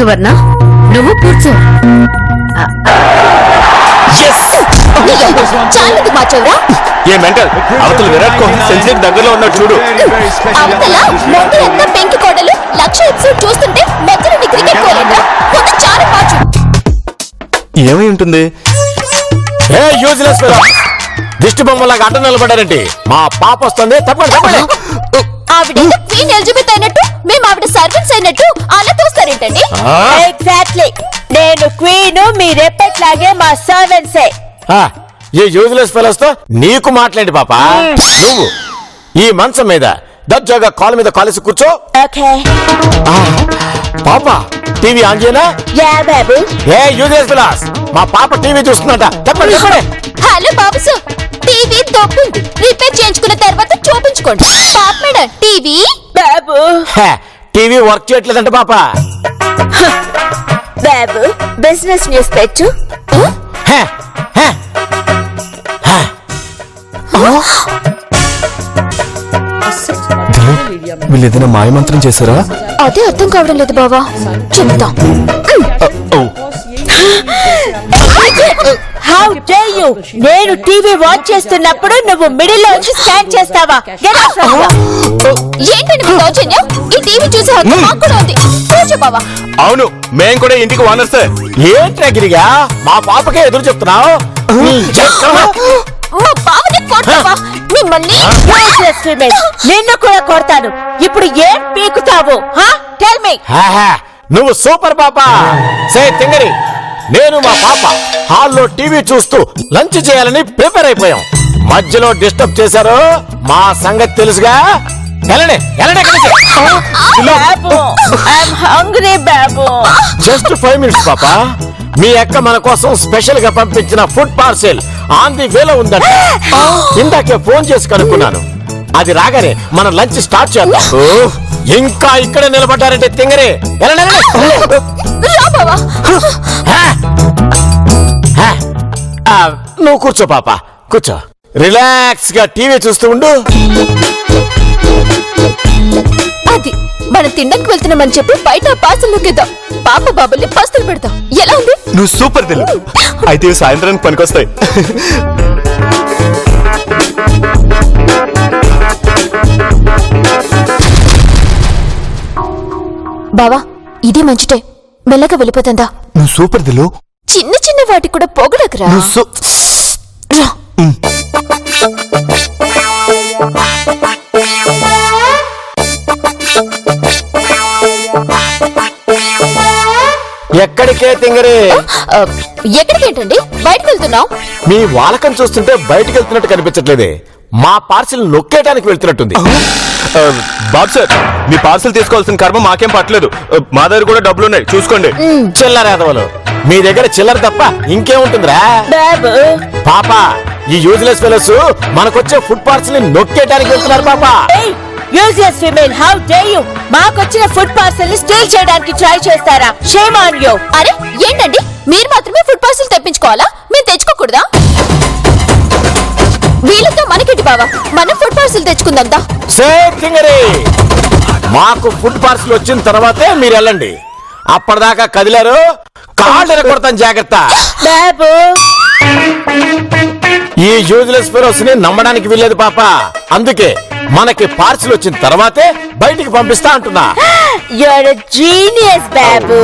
సువర్ణ నువ్వు కూర్చో. ఏ మెంటల్ అవతల విరాట్ కోహ్లీ సెంచరీ దగ్గరలో ఉన్నాడు చూడు. అవతల మొండి ఎంత పెంకి కోడలు 1,00,000 ఎపిసోడ్ చూస్తుంటే మధ్యలో నీ క్రికెట్ కోలేదా కొంత చారు పాచు. ఏమై ఉంటుంది? ఏ యూజ్లెస్ ఫెలో దిష్టి బొమ్మలాగా అడ్డ నిలబడారంటే మా పాప వస్తుంది. తప్పండి తప్పండి. ఆవిడ క్వీన్ ఎలిజబెత్ అయినట్టు మేము ఆవిడ సర్వెంట్స్ అయినట్టు అలా చూస్తారేంటండి? ఎగ్జాక్ట్లీ, నేను క్వీన్, మీరెప్పట్లాగే మా సర్వెంట్సే. ఈ యూజ్లెస్ ఫెలోస్ తో నీకు మాట్లాడి పాప. నువ్వు ఈ మంచం మీద దర్జాగా కాలు మీద కాలేసి కూర్చో. ఓకే పాప టీవీ ఆన్ చేయనా? యా బాబు. ఏ యూజ్లెస్ ఫెలోస్ మా పాప టీవీ చూస్తుందట. తప్పండి తప్పండి. హలో బాబుసు, టీవీ దొబ్బింది, రిపేర్ చేయించుకున్న తర్వాత చూపించుకోండి. పాప మేడం టీవీ బాబు. టీవీ వర్క్ చేయట్లేదంట పాప. బాబు బిజినెస్ న్యూస్ పెట్టు. వీళ్ళు ఏదైనా మాయమంత్రం చేశారా? అదే అర్థం కావడం లేదు బావా, చెప్తా. How dare you! నేను టీవీ వాచ్ చేస్తున్నప్పుడు నువ్వు మిడిల్ లో వచ్చి స్కాన్ చేస్తావా? Get out from here. ఏంటండి మీ దౌర్జన్యం? ఈ టీవీ చూసే హక్కు మాకు కూడా ఉంది. కూర్చో బావా. అవును, మేం కూడా ఇంటికి ఓనర్స్. ఏంట్రా గిరిగా మా పాపకే ఎదురు చెప్తున్నావు? మా బావని కొడతావా? మిమ్మల్ని Useless female. నిన్ను కూడా కొడతాను. ఇప్పుడు ఏం పీకుతావు? Tell me. నువ్వు సూపర్ పాప. సే తింగరి, నేను మా పాప హాల్లో టీవీ చూస్తూ లంచ్ చేయాలని ప్రిపేర్ అయిపోయాం. మధ్యలో డిస్టర్బ్ చేశారు, మా సంగతి తెలుసుగా. వెళ్ళండి వెళ్ళండి. బాబు ఐఎమ్ హంగ్రీ బాబు. జస్ట్ 5 minutes పాప. మీ అక్క మన కోసం స్పెషల్ గా పంపించిన ఫుడ్ పార్సెల్ ఆన్ ది వేలో ఉందంట. ఇందాకే ఫోన్ చేసి కనుక్కున్నాను. అది రాగానే మనం లంచ్ స్టార్ట్ చేద్దాం. ఇంకా ఇక్కడ నిలబడ్డారంటే తింగరే. నువ్వు కూర్చో పాప, కూర్చో. రిలాక్స్ గా టీవీ చూస్తూ ఉండు. అది మనం తిండానికి వెళ్తున్నామని చెప్పి బయట పార్సల్ నొక్కేద్దాం. పాప బాబుల్ని పస్తులు పెడతాం. ఎలా ఉంది? నువ్వు సూపర్ తెలు. అయితే సాయంత్రానికి పనికొస్తాయి. బావా ఇదే మంచిటే, మెల్లగా వెళ్ళిపోతుందా? నువ్వు సూపర్ తెలు. చిన్న చిన్న వాటికి కూడా పొగడకురా. రా. ఎక్కడికే తింగరే? ఎక్కడికి ఏంటండి? బయటకు వెళ్తున్నావు? మీ వాలకం చూస్తుంటే బయటికి వెళ్తున్నట్టు కనిపించట్లేదే. మా పార్సిల్ నొక్కేయడానికి వెళ్తున్నట్టుంది. బాబు సార్, మీ పార్సిల్ తీసుకోవాల్సిన కర్మ మాకేం పట్టలేదు. మా దగ్గర కూడా డబ్బులు ఉన్నాయి, చూసుకోండి. చిల్లర యాదవలు, మీ దగ్గర చిల్లర తప్ప ఇంకేముంటుందిరా? బాబు పాప, ఈ యూజ్లెస్ ఫెలోస్ మనకొచ్చే ఫుడ్ పార్సిల్ ని నొక్కేయడానికి వెళ్తున్నారు పాప. Useless female, how dare you! మాకొచ్చిన ఫుడ్ పార్సల్ ని స్టీల్ చేయడానికి ట్రై చేస్తారా? Shame on you. అరే ఏంటండి, మీరు మాత్రమే ఫుడ్ పార్సల్ తెప్పించుకోవాలా? మేము తెచ్చుకోకూడదా? వీళ్ళతో మనకేంటి బావా, మనం ఫుడ్ పార్సల్ తెచ్చుకుందా. మాకు ఫుడ్ పార్సల్ వచ్చిన తర్వాతే మీరు వెళ్ళండి. అప్పటిదాకా కదిలారు కాళ్ళు కొడతాను, జాగ్రత్త. బాబు ఈ యూజ్లెస్ ఫెలోస్ ని నమ్మడానికి వీల్లేదు పాప. అందుకే మనకి పార్సిల్ వచ్చిన తర్వాతే బయటికి పంపిస్తా అంటున్నా. యూర్ ఎ జీనియస్ బాబు.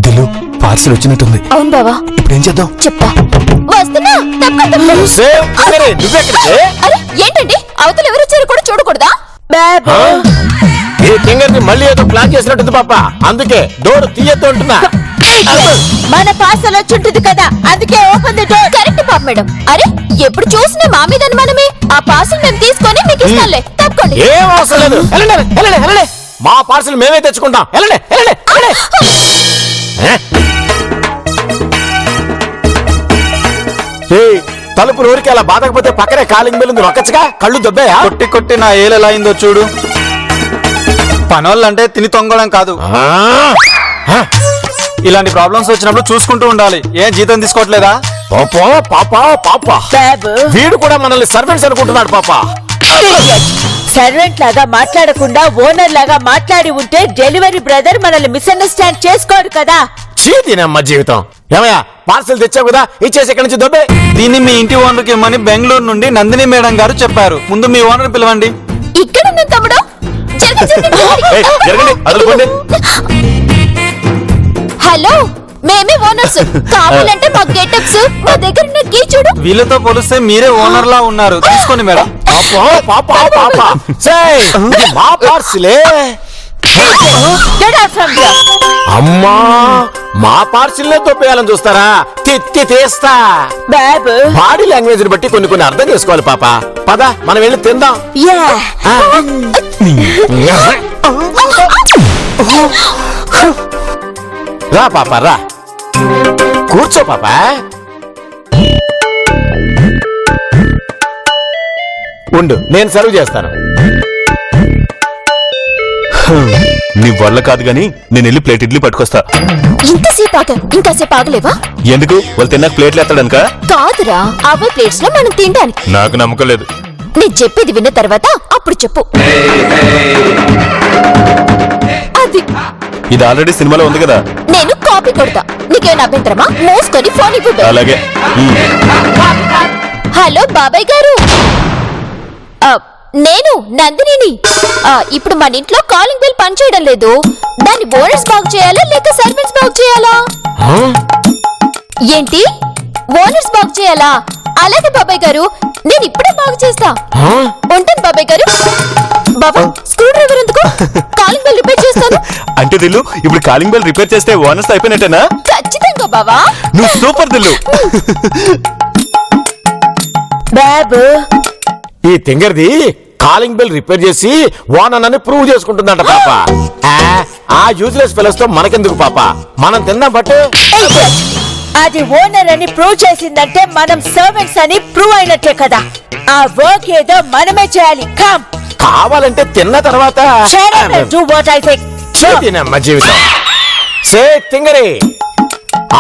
దిలు, పార్సిల్ వచ్చినట్టుంది. అవును బావా, ఇప్పుడు ఏం చేద్దాం? చెప్తా. వస్తున్నా. అరే ఏంటండి, అవతల ఎవరు వచ్చారో కూడా చూడకూడదా? బాబు ఈ ఫింగర్ ని మళ్ళీ ఏదో ప్లాన్ చేసినట్టుంది పాప. అందుకే డోర్ తీయద్దు అంటున్నా. మన పార్సల్ వచ్చుంటుంది కదా, అందుకే ఓపెన్ ది డోర్. కరెక్ట్ పాప మేడం. అరే ఎప్పుడు చూసినా మా మీద అనుమానమే. ఆ పార్సల్ మేము తీసుకొని మీకు ఇస్తాంలే, తప్పకోండి. ఏం అవసరం లేదు. వెళ్ళండి. మా పార్సల్ మేమే తెచ్చుకుంటాం. వెళ్ళండి. తలుపు నోరికి అలా బాధకపోతే పక్కనే కాలింగ్ బెల్ ఉంది, నొక్కచ్చుగా. కళ్ళు దొబ్బాయా? కొట్టి నా ఏలు ఎలా అయిందో చూడు. పనోళ్ళంటే తిని తొంగడం కాదు. ఇలాంటి ప్రాబ్లమ్స్ వచ్చినప్పుడు చూసుకుంటూ ఉండాలి. ఏం జీతం తీసుకోవట్లేదా? పాప బాబు వీడు కూడా మనల్ని సర్వెంట్స్ అనుకుంటున్నాడు పాప. సర్వెంట్ లాగా మాట్లాడకుండా ఓనర్ లాగా మాట్లాడి ఉంటే డెలివరీ బ్రదర్ మనల్ని మిస్అండర్స్టాండ్ చేసుకోడు కదా. చీతినమ్మ జీవితం. ఏమయ్యా పార్సల్ తెచ్చావు కదా, ఇచ్చేసి ఇక్కడి నుంచి దొబ్బే. దీన్ని మీ ఇంటి ఓనర్కి ఇమ్మని బెంగళూరు నుండి నందిని మేడం గారు చెప్పారు. ముందు మీ ఓనర్ పిలవండి. ఇక్కడ ఉన్న తమ్ముడు ఏయ్, జరగండి, అదలుకోండి. హలో, మేమే ఓనర్స్. కావాలంటే మా గెటప్స్, మా దగ్గర ఉన్న కీ చూడు. వీళ్ళతో పోలిస్తే మీరే ఓనర్ లా ఉన్నారు. తీసుకోండి మేడం. మా పార్సిలే. Get out from here. అమ్మా, మా పార్సిల్ తొప్పేయాలని చూస్తారా? తీస్తా. బాబు బాడీ లాంగ్వేజ్ బట్టి కొన్ని అర్థం చేసుకోవాలి పాప. పద మనం వెళ్ళి తిందాం. రా పాప రా, కూర్చో పాప. ఉండు, నేను సర్వ్ చేస్తాను. నీ వల్ల కాదు గాని నేను వెళ్ళి ప్లేట్ ఇడ్లీ పట్టుకొస్తా. ఇంకాసేపు ఆగలేవా? ఎందుకు? వాళ్ళు తిన్నాక ప్లేట్లు ఎత్తడానిక? కాదురా, అవే ప్లేట్స్ లో మనం తినడానికి. నాకు నమ్మకం లేదు. నేను చెప్పేది విన్న తర్వాత అప్పుడు చెప్పు. అది ఇది ఆల్రెడీ సినిమాలో ఉంది కదా. నేను కాపీ కొడతా. నీకేమైనా అభ్యంతరమా? మోసుకొని ఫోన్ ఇవ్వు. అలాగే. హలో బాబాయ్ గారు, నేను నందినిని. ఇప్పుడు మన ఇంట్లో కాలింగ్ బెల్ పనిచేయడం లేదు. దాన్ని ఓనర్స్ బాగు చేయాలా లేక సర్వెంట్స్ బాగు చేయాలా? ఏంటి, ఓనర్స్ బాగు చేయాలా? అలాగే బాబాయ్ గారు, నేను ఇప్పుడే బాగు చేస్తా. ఉంటాను బాబాయ్ గారు. బాబా, స్క్రూ డ్రైవర్ ఎందుకు? కాలింగ్ బెల్ రిపేర్ చేస్తాను. అంటే దిల్లు, ఇప్పుడు కాలింగ్ బెల్ రిపేర్ చేస్తే ఓనర్స్ అయిపోయినట్టేనా? ఖచ్చితంగా బాబా. నువ్వు సూపర్ దిల్లు. బాబు ఈ తింగర్ది కాలింగ్ బెల్ రిపేర్ చేసి ఓనర్ ప్రూవ్ చేసుకుంటుందంట పాప. ఆ యూజ్లెస్ ఫెలోస్ తో మనకెందుకు పాప, మనం తిందాం బట్టు. అది ఓనర్ అని ప్రూవ్ చేసిందంటే మనం సర్వెంట్స్ అని ప్రూవ్ అయినట్టే కదా. ఆ వర్క్ ఏదో మనమే చేయాలి. కమ్, కావాలంటే తిన్న తర్వాత do what I say. చేతినమ్మ జీవితం. సే తింగరి,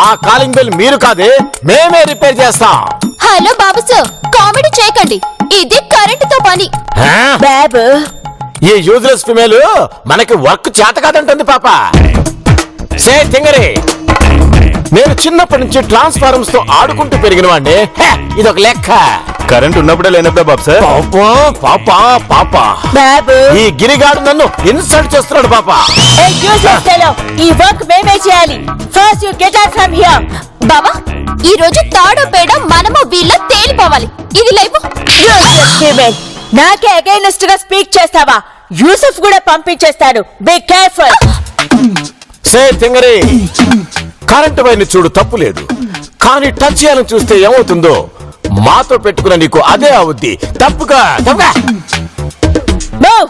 ఆ కాలింగ్ బెల్ మీరు కాదే, మేమే రిపేర్ చేస్తాం. హలో బాబు సార్, కామెడీ చేయకండి. ఇది కరెంటుతో పని. బాబు ఈ యూజ్లెస్ ఫిమేల్ మనకి వర్క్ చేత కాదంటుంది పాప. సే తింగరి, నేను చిన్నప్పటి నుంచి ట్రాన్స్ఫార్మర్స్ తో ఆడుకుంటూ పెరిగిన వాడిని. ఇదొక లెక్క. కరెంట్ ఉన్నప్పుడే లేనప్పుడే బాబు సార్. పాప పాప, బాబు ఈ గిరిగాడు నన్ను ఇన్సల్ట్ చేస్తున్నాడు పాప. ఈ వర్క్ మేమే చేయాలి. First you get out from here. బాబా, ఈ రోజు తాడో పేడ మనము వీళ్ళ తేలిపోవాలి. ఇది లైవ్. నాకే అగైనెస్ట్ గా స్పీక్ చేస్తావా? యూసఫ్ కూడా పంపించేస్తాను. Be careful. సే తింగరి, కరెంటు వైర్ని చూడు, తప్పు లేదు. కానీ టచ్ చేయాలని చూస్తే ఏమవుతుందో మాతో పెట్టుకున్న నీకు అదే అవుద్ది. తప్పుగా తప్పుగా. Move.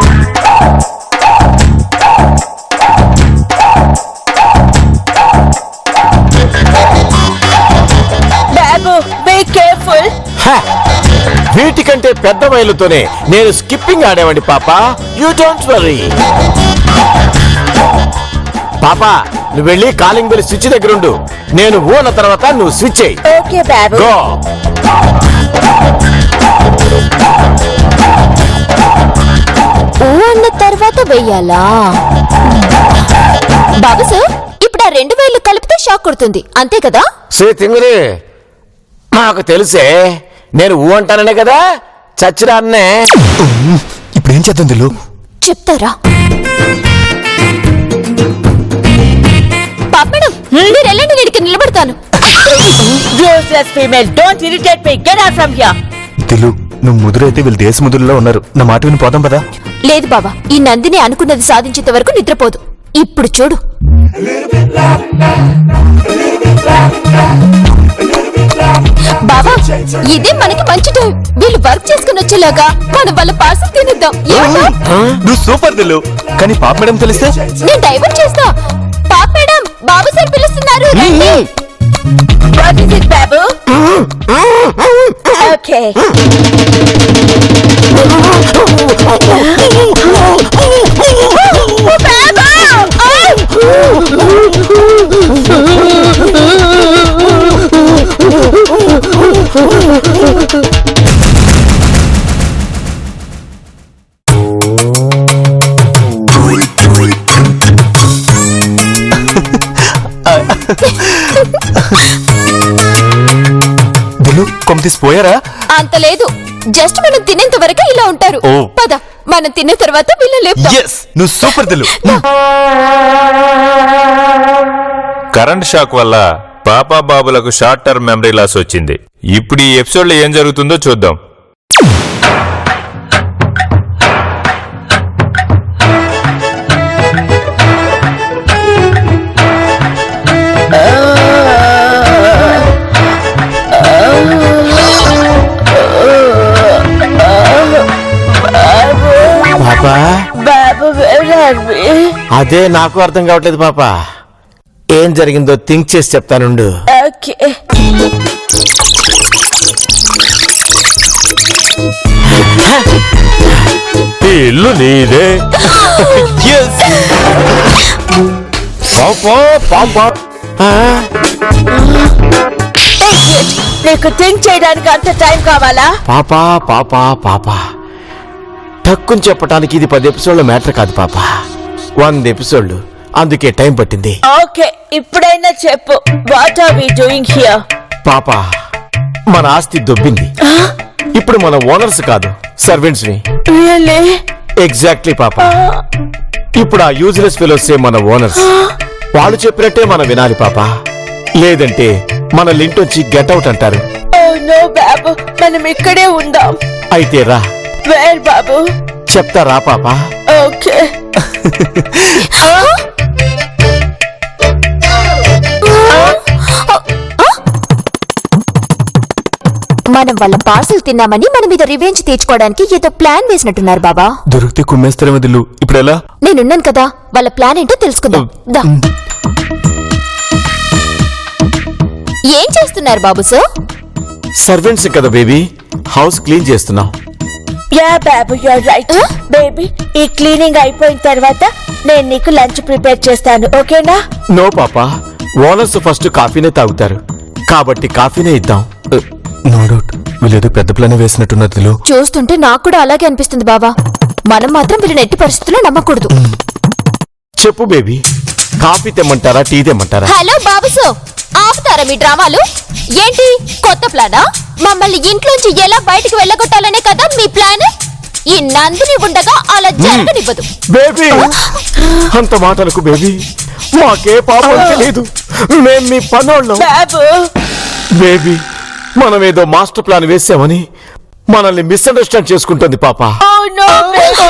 బాబు బీ కేర్ఫుల్. వీటికంటే పెద్ద వైర్లతోనే నేను స్కిప్పింగ్ ఆడేవాడి పాప. You don't worry. పాప, నువ్వు వెళ్ళి కాలింగ్ బెల్ స్విచ్ దగ్గర ఉండు. నేను ఊన తర్వాత నువ్వు స్విచ్ అయ్యి. ఓకే బాబు. గో. ఓ అన్న తర్వాత వెయ్యాలా? బాబు సార్, ఇప్పుడు ఆ 2 వేళ్ళు కలిపితే షాక్ కొడుతుంది, అంతే కదా? సే తింగరి, నాకు తెలిసే. నేను ఊ అంటాననే కదా చచ్చిరాన్నే. ఇప్పుడు ఏం చేద్దాం దిల్లు? చెప్తారా? పాపడం, మీరు వెళ్ళండి, నేను ఇక్కడ నిలబడతాను. Useless female, don't irritate me. Get out from here. దిల్లు, నువ్వు ముదురైతే వీళ్ళు దేశ ముదురులో ఉన్నారు. నా మాట విని పోదాం పదా. లేదు బాబా, ఈ నందిని అనుకున్నది సాధించేంత వరకు నిద్రపోదు. ఇప్పుడు చూడు. బాబా, ఇదే మనకి మంచి టైం. వీళ్ళు వర్క్ చేసుకుని వచ్చేలాగా మనం వాళ్ళ పార్సల్ తినిద్దాం. నువ్వు సూపర్ దిల్లు. కానీ పాప మేడం తెలిస్తే? నేను డైవర్ట్ చేస్తా. పాప మేడం, బాబు సార్ పిలుస్తున్నారు, రండి. What is it, babu? Okay. కొమ్మ తీసిపోయారా? అంత లేదు, జస్ట్ మనం తినేంత వరకు ఇలా ఉంటారు. ఓ. పద, మనం తిన్న తర్వాత వీళ్ళ లేపుతాం. ఎస్, నువ్వు సూపర్ దిలు. కరెంట్ షాక్ వల్ల పాపా బాబులకు షార్ట్ టర్మ్ మెమరీ లాస్ వచ్చింది. ఇప్పుడు ఈ ఎపిసోడ్ లో ఏం జరుగుతుందో చూద్దాం. పాపా, బాబు where are we? అదే నాకు అర్థం కావట్లేదు పాపా. ఏం జరిగిందో థింక్ చేసి చెప్తానుండు. ఓకే, ఈ ఇల్లు నీదే. Yes. పాపా, పాపా. ఆ, Idiot. నీకు థింక్ చేయడానికి అంత టైం కావాలా? పాపా పాపా పాపా, తక్కువ చెప్పటానికి ఇది 10 ఎపిసోడ్ల మ్యాటర్ కాదు పాపా, 100 ఎపిసోడ్లు. అందుకే టైం పట్టింది. ఓకే, ఇప్పుడైనా చెప్పు, what are we doing here? పాపా, మన ఆస్తి దొబ్బింది. ఇప్పుడు మన ఓనర్స్ కాదు, సర్వెంట్స్ ని. రియల్లీ? ఎగ్జాక్ట్లీ పాపా. ఇప్పుడు ఆ యూజ్లెస్ ఫెలోసే మన ఓనర్స్. వాళ్ళు చెప్పినట్టే మనం వినాలి పాపా, లేదంటే మన లింటొచ్చి గెట్అవుట్ అంటారు. ఓ నో బాబు, మనం ఇక్కడే ఉందాం. అయితే రా, వేర్ బాబు? చెప్తా రా పాపా. ఓకే. మనం వాళ్ళ పార్సల్ తిన్నామని మన మీద రివెంజ్ తీర్చుకోవడానికి ఏదో ప్లాన్ వేసినట్టున్నారు బాబా. దొరికితే కుమ్మేస్తారేమో దిల్లు. ఇప్పుడు ఎలా? నేనున్నాను కదా, వాళ్ళ ప్లాన్ ఏంటో తెలుసుకుందాం. దా. ఏం చేస్తున్నారు బాబు సార్? సర్వెంట్స్ కదా బేబీ, హౌస్ క్లీన్ చేస్తున్నాం. యా బాబు, యు ఆర్ రైట్. బేబీ, ఈ క్లీనింగ్ అయిపోయిన తర్వాత నేను నీకు లంచ్ ప్రిపేర్ చేస్తాను, ఓకేనా? నో పాపా, ఓనర్స్ ఫస్ట్ కాఫీనే తాగుతారు, కాబట్టి కాఫీనే ఇద్దాం. నో డౌట్, వీళ్ళేదో పెద్ద ప్లాన్ వేసినట్టున్నారు దిలు. చూస్తుంటే నాకు కూడా అలాగే అనిపిస్తుంది బాబా. మనం మాత్రం వీళ్ళని ఎట్టి పరిస్థితుల్లో నమ్మకూడదు. చెప్పు బేబీ, కాఫీ తెమ్మంటారా, టీ తెమ్మంటారా? హలో బాబు సార్, ఆపుతారా మీ డ్రామాలు? ఏంటి కొత్త ప్లానా? మమ్మల్ని ఇంట్లోంచి ఎలా బయటికి వెళ్ళగొట్టాలనే కదా మీ ప్లాన్? ఈ నందిని ఉండగా అలా జరగనివ్వదు. బేబీ, అంత మాటలకు బేబీ, మాకే పాపం తెలియదు, మేం మీ పనోళ్ళం. బాబు, బేబీ, మనమేదో మాస్టర్ ప్లాన్ వేసామని మనల్ని మిస్అండర్స్టాండ్ చేసుకుంటుంది పాపా. Oh no baby.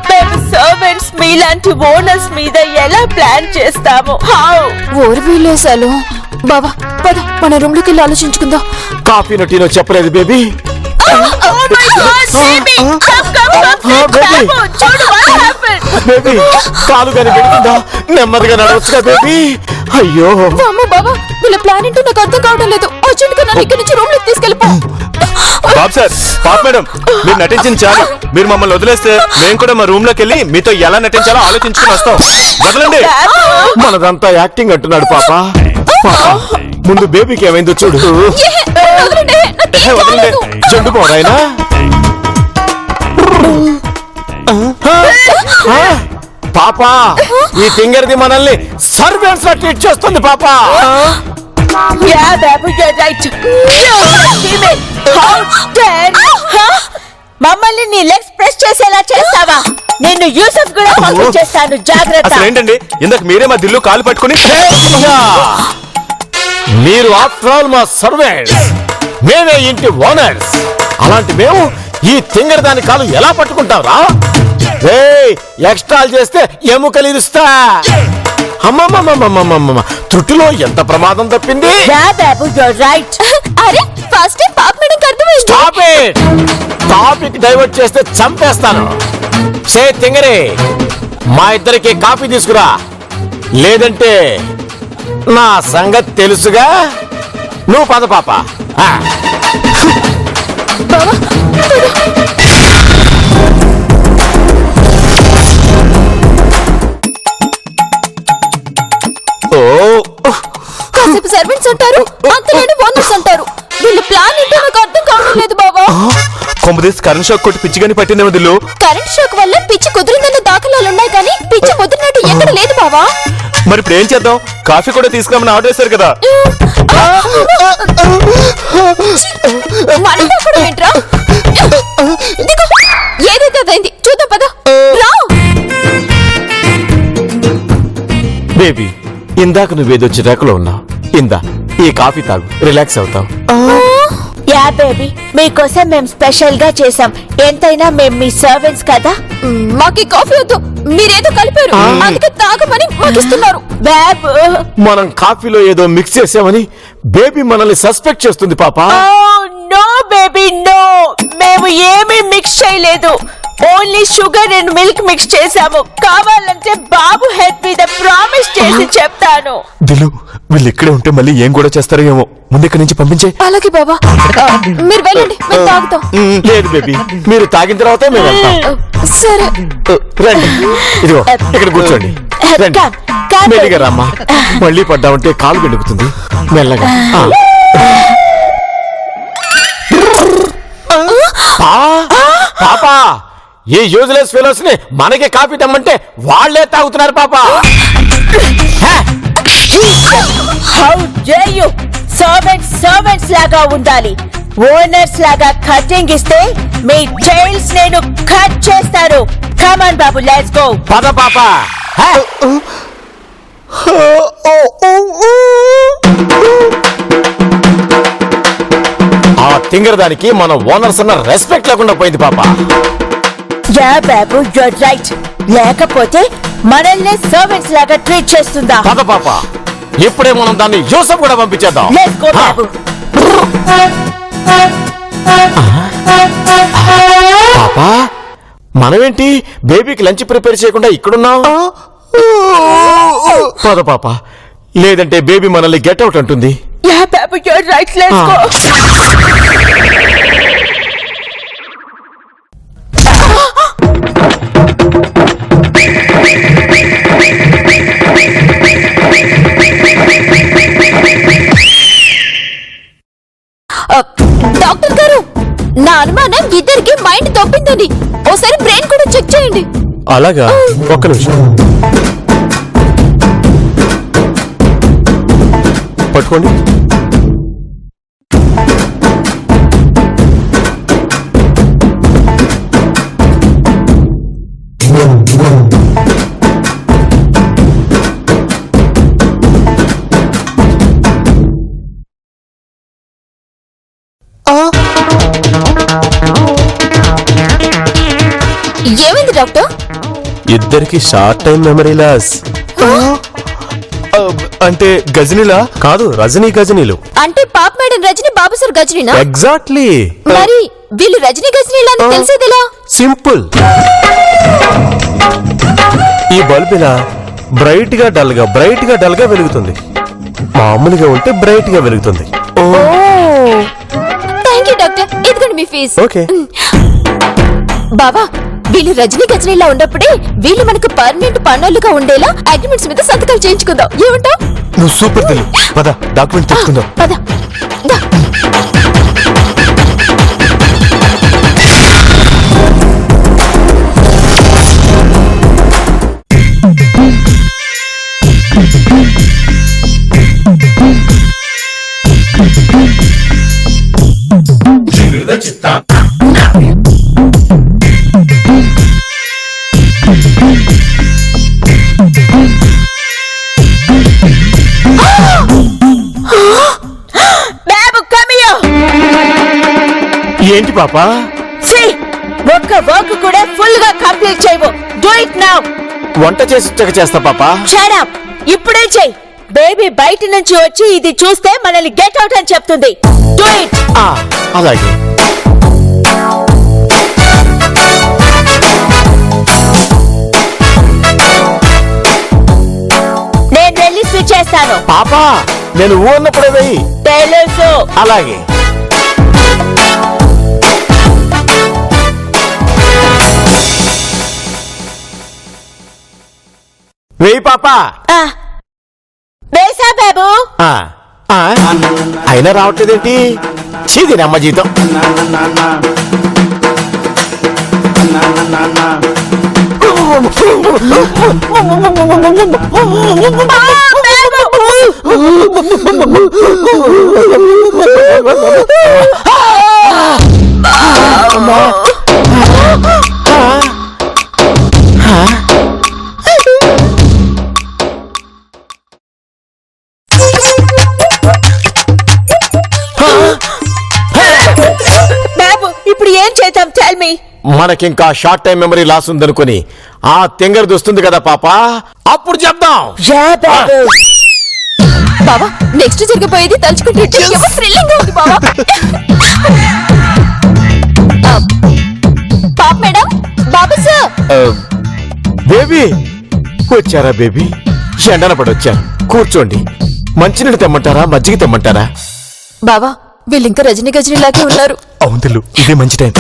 మేము సర్వెంట్స్ మీలాంటి ఓనర్స్ మీద ఎలా ప్లాన్ చేస్తాము? హౌ? ఓరు వీలేసాలు. బాబా పద, మన రూమ్ లోకి వెళ్ళి ఆలోచించుకుందాం. కాఫీనో టీనో చెప్పలేదు baby. Oh my God, baby! Come, baby. బాబు, చూడు what happened. బేబీ, కాలు కానీ పెడుతుందా? నెమ్మదిగా నడవచ్చుగా బేబీ. అయ్యో, అమ్మ బాబా, వీళ్ళ ప్లాన్ ఏంటో నాకు అర్థం కావడం లేదు. అర్జెంట్ గా నన్ను ఇక్కడి నుంచి రూమ్ లోకి తీసుకెళ్ళిపో. బాబు సార్, పాప మేడం, మీరు నటించింది చాలు. మీరు మమ్మల్ని వదిలేస్తే మేము కూడా మా రూమ్ లోకి వెళ్ళి మీతో ఎలా నటించాలో ఆలోచించుకుని వస్తాం. వదలండి. మనదంతా యాక్టింగ్ అంటున్నాడు పాపా. పాపా, ముందు బేబీకి ఏమైందో చూడు. వదలండి, నాకేం వదలండి, కాలేదు. చెండు పోరాయనా. పాపా, ఈ తింగర్ది మనల్ని సర్వెంట్స్ లా ట్రీట్ చేస్తుంది పాపా. Yeah, Babu, you're right. Demon, how dare you? Huh? మమ్మల్ని నీ లెగ్స్ ప్రెస్ చేసేలా చేస్తావా? నిన్ను యూసఫ్ కూడా పంపించేస్తాను, జాగ్రత్త. అసలు ఏంటండి, ఇందాక మీరే మా దిల్లు కాలు పట్టుకుని మీరు ఆఫ్టర్ ఆల్ మా సర్వెంట్స్, మేమే ఇంటి ఓనర్స్. అలాంటి మేము ఈ తింగర్ దాని కాలు ఎలా పట్టుకుంటావురా? ఎక్స్ట్రాల్ చేస్తే ఎముకలు ఇరుస్తా. అమ్మమ్మమ్మమ్మమ్మమ్మ, త్రుటిలో ఎంత ప్రమాదం తప్పింది. Yeah, Babu, you're right. అరే ఫస్ట్ టైం పాప మేడం అర్థమైంది. Stop it. టాపిక్ డైవర్ట్ చేస్తే చంపేస్తాను. సే తింగరే, మా ఇద్దరికి కాఫీ తీసుకురా, లేదంటే నా సంగతి తెలుసుగా. నువ్వు పద పాప. ఓ, కాసేపు సర్వెంట్స్ అంటారు, అంతలోనే ఓనర్స్ అంటారు. వీళ్ళ ప్లాన్ ఏంటో నాకు అర్థం కావడం లేదు బాబా. కొంపదీసి కరెంట్ షాక్ కొట్టి పిచ్చిగాని పట్టిందేమో దిల్లు. కరెంట్ షాక్ వల్ల పిచ్చి కుదిరిందన్న దాఖలాలున్నాయి, కానీ పిచ్చి కుదిరినట్టు ఎక్కడ లేదు బావా. మరి ఇప్పుడు ఏం చేద్దాం? కాఫీ కూడా తీసుకురామని ఆర్డర్ చేశారు కదా. మనతో కూడా ఏంట్రా? దిగు. ఏదైతే అదైంది చూద్దాం పద. రా. బేబీ ఇందాక నువ్వేదో చిరాకులో ఉన్నావు. ఇందా ఈ కాఫీ తాగు, రిలాక్స్ అవుతావు. యా బేబీ, మీకోసం మేము స్పెషల్ గా చేసాం. ఎంతైనా మేము మీ సర్వెంట్స్ కదా. మాకు ఈ కాఫీ వద్దు, మీరేదో కలిపారు అందుకే తాగమని మాకిస్తున్నారు. బాబు, మనం కాఫీలో ఏదో మిక్స్ చేసామని బేబీ మనల్ని సస్పెక్ట్ చేస్తుంది పాపా. నో బేబీ నో, మేము ఏమీ మిక్స్ చేయలేదు. Only sugar and milk mix చేసాము. కావాలంటే బాబు హెడ్ మీద ప్రామిస్ చేసి చెప్తాను. దిలు వీళ్ళు ఇక్కడే ఉంటే మళ్ళీ ఏం కూడా చేస్తారో ఏమో. ముందు ఇక్కడి నుంచి పంపించే. అలాగే బాబా, మీరు వెళ్ళండి, మేము తాగుతాం. లేదు బేబీ, మీరు తాగిన తర్వాతే మేము వెళ్తాం. సరే. రండి, ఇదిగో ఇక్కడ కూర్చోండి. రండి, మెల్లిగా రామ్మా. మళ్ళీ పడ్డామంటే కాలు గెలుపుతుంది. మెల్లగా. పాపా, ఈ యూజ్లెస్ ఫెలోస్ ని మనకి కాఫీ తెమ్మంటే వాళ్లే తాగుతున్నారు పాపా. How dare you! సర్వెంట్స్ లాగా ఉండాలి. ఓనర్స్ లాగా కటింగ్ ఇస్తే మీ టైల్స్ నేను కట్ చేస్తాను. Come on Babu, let's go. పద పాపా. ఆ తింగరదానికి మన ఓనర్స్ అన్న రెస్పెక్ట్ లేకుండా పోయింది పాపా. Yeah Babu, you're right. లేకపోతే మనల్ని సర్వెంట్స్ లాగా ట్రీట్ చేస్తుందా? పద పాపా, ఇప్పుడే మనం దాన్ని యూసఫ్ కూడా పంపించేద్దాం. లెట్స్ గో బాబు. పాపా, మనమేంటి బేబీకి లంచ్ ప్రిపేర్ చేయకుండా ఇక్కడున్నాం? పద పాపా, లేదంటే బేబీ మనల్ని గెట్ అవుట్ అంటుంది. Yeah Babu, you're right. Let's go. Doctor గారు, నా అనుమానం ఇద్దరికి మైండ్ తప్పిందని. ఓసారి బ్రెయిన్ కూడా చెక్ చేయండి. అలాగా, ఒక్క నిమిషం పట్టుకోండి. ఏమైంది డాక్టర్? ఇద్దరికి షార్ట్ టైం మెమరీ లాస్. అంటే గజనీలా కాదు, రజనీ గజనీలు. అంటే పాప మేడం రజనీ, బాబు సార్ గజనీనా? ఎగ్జాక్ట్లీ. మరి వీళ్ళు రజనీ గజనీలా అని తెలిసేదిలా? సింపుల్. ఈ బల్బ్ ఇలా బ్రైట్ గా డల్ గా వెలుగుతుంది. మామూలుగా ఉంటే బ్రైట్ గా వెలుగుతుంది. థ్యాంక్ యూ డాక్టర్, ఇదిగోండి మీ ఫీజు. ఓకే. బావా, వీళ్ళు రజనీ గజనీలా ఉన్నప్పుడే వీళ్ళు మనకు పర్మనెంట్ పనులుగా ఉండేలా అగ్రిమెంట్స్ మీద సంతకాలు చేయించుకుందాం. ఏమంటావ్? నువ్వు సూపర్ తెలు. పద డాక్యుమెంట్ తెచ్చుకుందాం. పద. దా. బాబు, కమ్ హియర్. ఏంటి పాపా? ఒక్క వర్క్ కూడా ఫుల్ గా కంప్లీట్ చేయవు. Do it now. వంట చేసి చేస్తా పాపా. Shut up. ఇప్పుడే చెయ్యి. బేబీ బయట నుంచి వచ్చి ఇది చూస్తే మనల్ని గెట్ అవుట్ అని చెప్తుంది. Do it. అలాగే. నేను వెళ్ళి స్విచ్ చేస్తాను. పాపా, నేను ఊన్నప్పుడే వెయ్యి. తెలుసు. అలాగే. వెయ్యి పాపా. వేసా బాబు. అయినా రావట్లేదేంటి? చీది నమ్మ జీతం. బాబు ఇప్పుడు ఏం చేద్దాం టెల్ మీ. మనకింకా షార్ట్ టైం మెమరీ లాస్ ఉందనుకుని ఆ తెంగర దొస్తుంది కదా పాప, అప్పుడు చెప్దాం. బావా నెక్స్ట్ జరిగిపోయేది తలుచుకుంటే థ్రిల్లింగ్ ఉంది బావా. పాప్ మేడం, బాబు సార్. బేబీ వచ్చారా? బేబీ ఎండన పడొచ్చారు, కూర్చోండి. మంచినీళ్ళు తెమ్మంటారా, మజ్జిగ తెమ్మంటారా? బావా వీళ్ళింకా రజనీ గజనీలాగే ఉన్నారు. అవును తెలు, ఇదే మంచి టైం.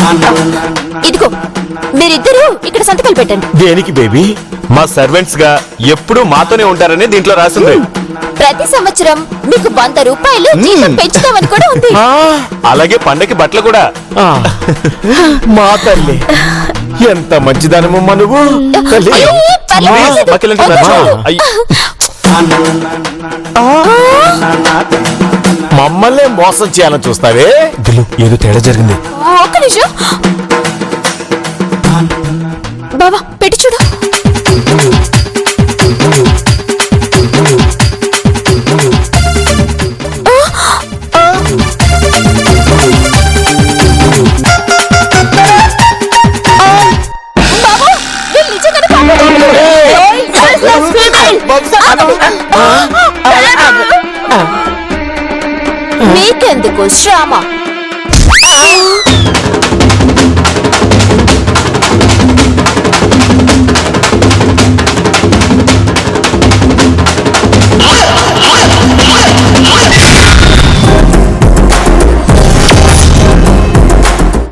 ఇదిగో మీరిద్దరూ ఇక్కడ సంతకాలు పెట్టండి. దేనికి బేబీ? మా సర్వెంట్స్ గా ఎప్పుడూ మాతోనే ఉంటారని దీంట్లో రాసింది. ప్రతి సంవత్సరం మీకు 100 రూపాయలు జీతం పెంచుతామని కూడా ఉంది. అలాగే పండగకి బట్టలు కూడా. ఆ, మా తల్లి ఎంత మంచిదనమ్మా నువ్వు. తల్లి. అయ్యో, పర్లేదు, పక్కలంటే వద్దు. అయ్యి. మమ్మల్ని మోసం చేయాలని చూస్తావే? దిలు, ఏదో తేడా జరిగింది. ఒక్క నిమిషం బావా పెట్టి చూడు. బావా వీళ్ళు నిజంగానే మీకెందుకు శ్రమ?